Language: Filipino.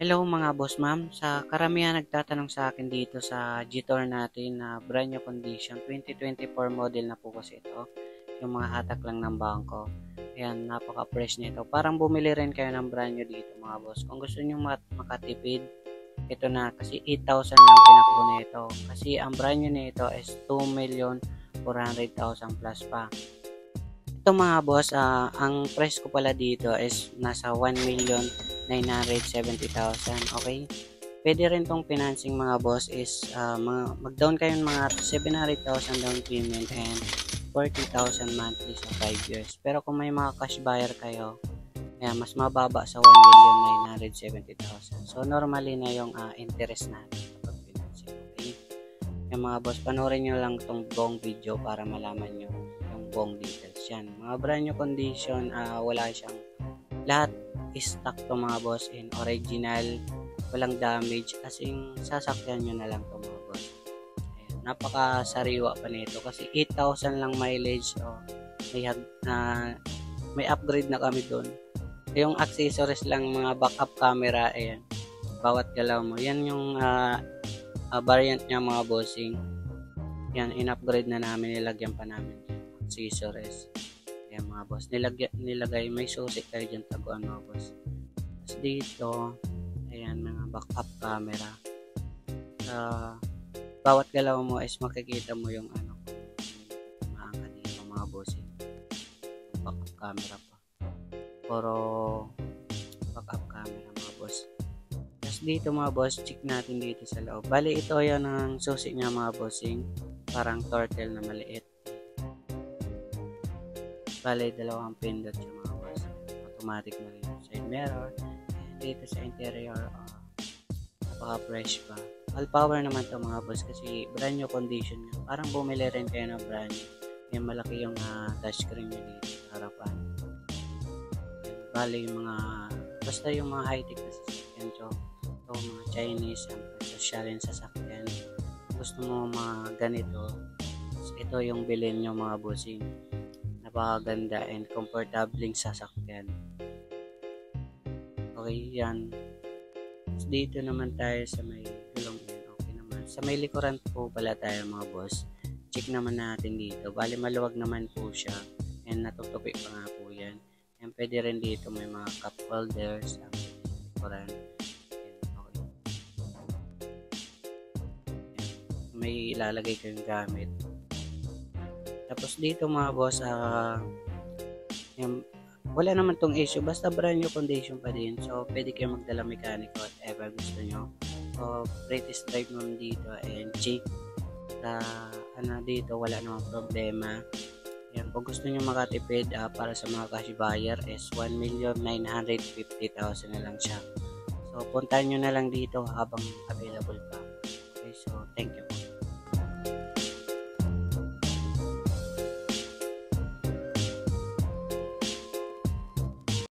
Hello mga boss ma'am, sa karamihan nagtatanong sa akin dito sa G-Tour natin na brand new condition, 2024 model na po kasi ito, yung mga hatak lang ng bangko. Ayan, napaka-fresh nito. Parang bumili rin kayo ng brand new dito mga boss. Kung gusto nyo makatipid, ito na kasi 8,000 lang tinakbo nito. Kasi ang brand new nito is 2,400,000 plus pa. Ito mga boss, ang price ko pala dito is nasa 1,970,000. Okay? Pwede rin tong financing mga boss is mag-down kayo ng mga 700,000 down payment and 40,000 monthly sa 5 years. Pero kung may mga cash buyer kayo, ayan, mas mababa sa 1,970,000. So normally na yung interest natin kapag financing. Okay? Yung mga boss, panoorin nyo lang tong buong video para malaman nyo yung buong details yan. Mga brand new condition, wala siyang lahat is stock to mga boss in original, walang damage, kasing sasakyan nyo na lang to mga boss. Ayan, napakasariwa pa nito kasi 8,000 lang mileage. May, may upgrade na kami doon. Yung accessories lang, mga backup camera, ayan, bawat galaw mo. Yan yung variant niya mga bossing. Yan, in-upgrade na namin, nilagyan pa namin accessories. Ayan mga boss, nilagay, may susi kayo dyan taguan mga boss. Tapos dito, ayan, mga backup camera. Bawat galaw mo is makikita mo yung maangka dito mga bossing. Backup camera pa. Puro backup camera mga boss. Tapos dito mga boss, check natin dito sa loob. Bali ito yan ang susi niya mga bossing. Parang turtle na maliit. Bali, dalawang pindot siya mga boss. Automatic na rin yung side mirror. And dito sa interior, napaka-fresh pa. All power naman to mga boss kasi brand new condition niya. Parang bumili rin kayo ng brand new. Yung malaki yung touchscreen niya dito sa harapan. Bali, yung mga, basta yung mga high-tech na sasakyan. So, mga Chinese, sosyalin sasakyan. Gusto mo mga ganito, ito yung bilhin nyo mga bossing. Napakaganda and comfortabling sasakyan. Okay, yan. Dito naman tayo sa may gulong yan. Okay naman. Sa may likuran po pala tayo mga boss. Check naman natin dito. Bali maluwag naman po siya. And natutupi pa nga po yan. And pwede rin dito may mga cup holders sa likuran. Okay. May ilalagay kayong gamit. Tapos dito mga boss, wala naman tong issue, basta brand new condition pa din. So, pwede kayo magdala mekaniko at ever gusto nyo. So, British drive naman dito and check. Dito, wala namang problema. Yan, kung gusto nyo makatipid para sa mga cash buyer is 1,950,000 na lang siya. So, puntahan nyo na lang dito habang available pa. Okay, so, thank you.